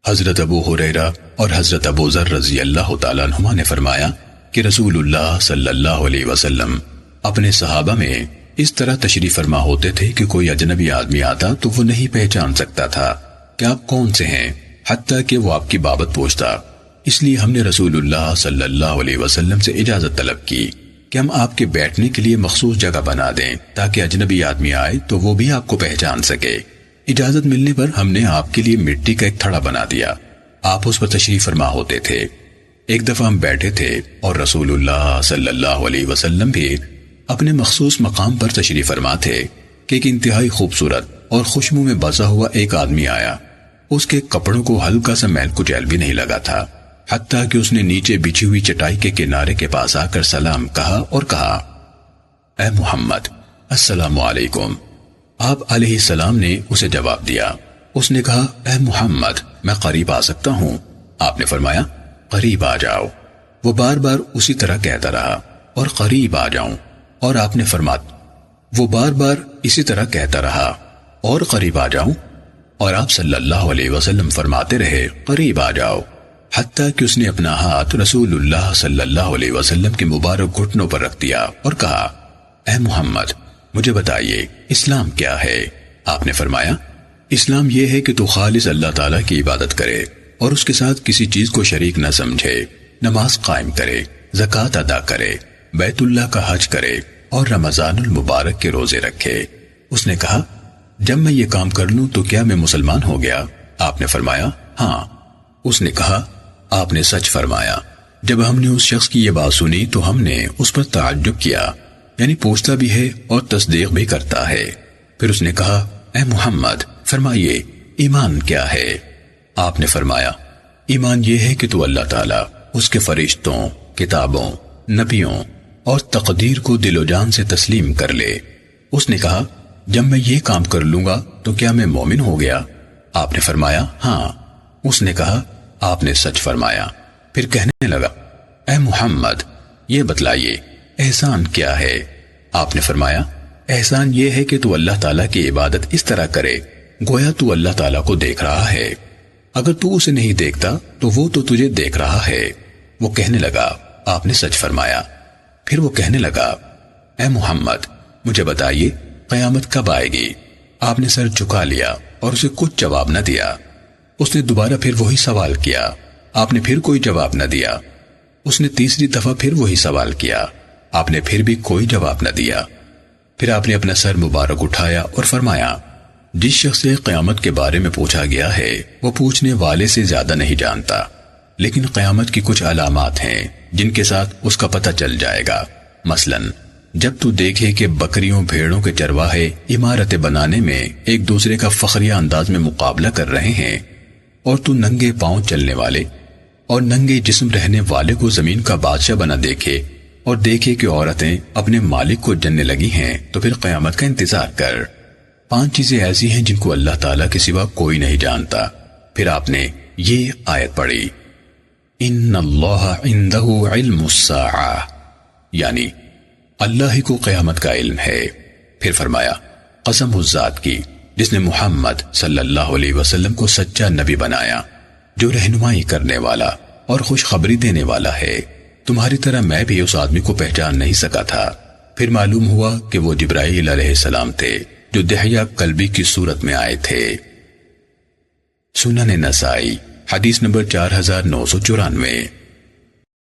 حضرت ابو ہریرہ اور حضرت ابو ذر رضی اللہ تعالیٰ عنہما نے فرمایا کہ رسول اللہ صلی اللہ علیہ وسلم اپنے صحابہ میں اس طرح تشریف فرما ہوتے تھے کہ کوئی اجنبی آدمی آتا تو وہ نہیں پہچان سکتا تھا کہ آپ کون سے ہیں، حتیٰ کہ وہ آپ کی بابت پوچھتا۔ اس لیے ہم نے رسول اللہ صلی اللہ علیہ وسلم سے اجازت طلب کی کہ ہم آپ کے بیٹھنے کے لیے مخصوص جگہ بنا دیں تاکہ اجنبی آدمی آئے تو وہ بھی آپ کو پہچان سکے۔ اجازت ملنے پر ہم نے آپ کے لیے مٹی کا ایک تھڑا بنا دیا، آپ اس پر تشریف فرما ہوتے تھے۔ ایک دفعہ ہم بیٹھے تھے اور رسول اللہ صلی اللہ علیہ وسلم بھی اپنے مخصوص مقام پر تشریف فرما تھے کہ ایک انتہائی خوبصورت اور خوشبو میں بسا ہوا ایک آدمی آیا۔ اس کے کپڑوں کو ہلکا سا میل کچیل بھی نہیں لگا تھا، حتیٰ کہ اس نے نیچے بچھی ہوئی چٹائی کے کنارے کے پاس آ کر سلام کہا اور کہا، اے محمد السلام علیکم۔ آپ علیہ السلام نے اسے جواب دیا۔ اس نے کہا، اے محمد میں قریب آ سکتا ہوں؟ آپ نے فرمایا، قریب آ جاؤ۔ وہ بار بار اسی طرح کہتا رہا اور قریب آ جاؤں، اور آپ نے فرمایا، وہ بار بار اسی طرح کہتا رہا اور قریب آ جاؤں، اور آپ صلی اللہ علیہ وسلم فرماتے رہے، قریب آ جاؤ، حتیٰ کہ اس نے اپنا ہاتھ رسول اللہ صلی اللہ علیہ وسلم کے مبارک گھٹنوں پر رکھ دیا اور کہا، اے محمد مجھے بتائیے اسلام کیا ہے؟ آپ نے فرمایا، اسلام یہ ہے کہ تو خالص اللہ تعالیٰ کی عبادت کرے اور اس کے ساتھ کسی چیز کو شریک نہ سمجھے، نماز قائم کرے، زکوٰۃ ادا کرے، بیت اللہ کا حج کرے اور رمضان المبارک کے روزے رکھے۔ اس نے کہا، جب میں یہ کام کر لوں تو کیا میں مسلمان ہو گیا؟ آپ نے فرمایا، ہاں۔ اس نے کہا، آپ نے سچ فرمایا۔ جب ہم نے اس شخص کی یہ بات سنی تو ہم نے اس پر تعجب کیا، یعنی پوچھتا بھی ہے اور تصدیق بھی کرتا ہے۔ پھر اس نے کہا، اے محمد فرمائیے ایمان کیا ہے؟ آپ نے فرمایا، ایمان یہ ہے کہ تو اللہ تعالیٰ، اس کے فرشتوں، کتابوں، نبیوں اور تقدیر کو دل و جان سے تسلیم کر لے۔ اس نے کہا، جب میں یہ کام کر لوں گا تو کیا میں مومن ہو گیا؟ آپ نے فرمایا، ہاں۔ اس نے کہا، آپ نے سچ فرمایا۔ پھر کہنے لگا، اے محمد یہ بتلائیے احسان کیا ہے؟ آپ نے فرمایا، احسان یہ ہے کہ تو اللہ تعالیٰ کی عبادت اس طرح کرے گویا تو اللہ تعالیٰ کو دیکھ رہا ہے، اگر تو اسے نہیں دیکھتا تو وہ تو تجھے دیکھ رہا ہے۔ وہ کہنے لگا، آپ نے سچ فرمایا۔ پھر وہ کہنے لگا، اے محمد مجھے بتائیے قیامت کب آئے گی؟ آپ نے سر جھکا لیا اور اسے کچھ جواب نہ دیا۔ اس نے دوبارہ پھر وہی سوال کیا، آپ نے پھر کوئی جواب نہ دیا۔ اس نے تیسری دفعہ پھر وہی سوال کیا، آپ نے پھر بھی کوئی جواب نہ دیا۔ پھر آپ نے اپنا سر مبارک اٹھایا اور فرمایا، جس شخص سے قیامت کے بارے میں پوچھا گیا ہے وہ پوچھنے والے سے زیادہ نہیں جانتا، لیکن قیامت کی کچھ علامات ہیں جن کے ساتھ اس کا پتہ چل جائے گا۔ مثلاً جب تو دیکھے کہ بکریوں بھیڑوں کے چرواہے عمارتیں بنانے میں ایک دوسرے کا فخریہ انداز میں مقابلہ کر رہے ہیں، اور تو ننگے پاؤں چلنے والے اور ننگے جسم رہنے والے کو زمین کا بادشاہ بنا دیکھے، اور دیکھے کہ عورتیں اپنے مالک کو جننے لگی ہیں، تو پھر قیامت کا انتظار کر۔ 5 چیزیں ایسی ہیں جن کو اللہ تعالیٰ کے سوا کوئی نہیں جانتا۔ پھر آپ نے یہ آیت پڑھی، ان اللہ عندہ علم الساعہ، یعنی اللہ ہی کو قیامت کا علم ہے۔ پھر فرمایا، قسم اس ذات کی جس نے محمد صلی اللہ علیہ وسلم کو سچا نبی بنایا، جو رہنمائی کرنے والا اور خوشخبری دینے والا ہے، تمہاری طرح میں بھی اس آدمی کو پہچان نہیں سکا تھا۔ پھر معلوم ہوا کہ وہ جبرائیل علیہ السلام تھے جو دحیہ کلبی کی صورت میں آئے تھے۔ سنن نسائی حدیث نمبر 4994۔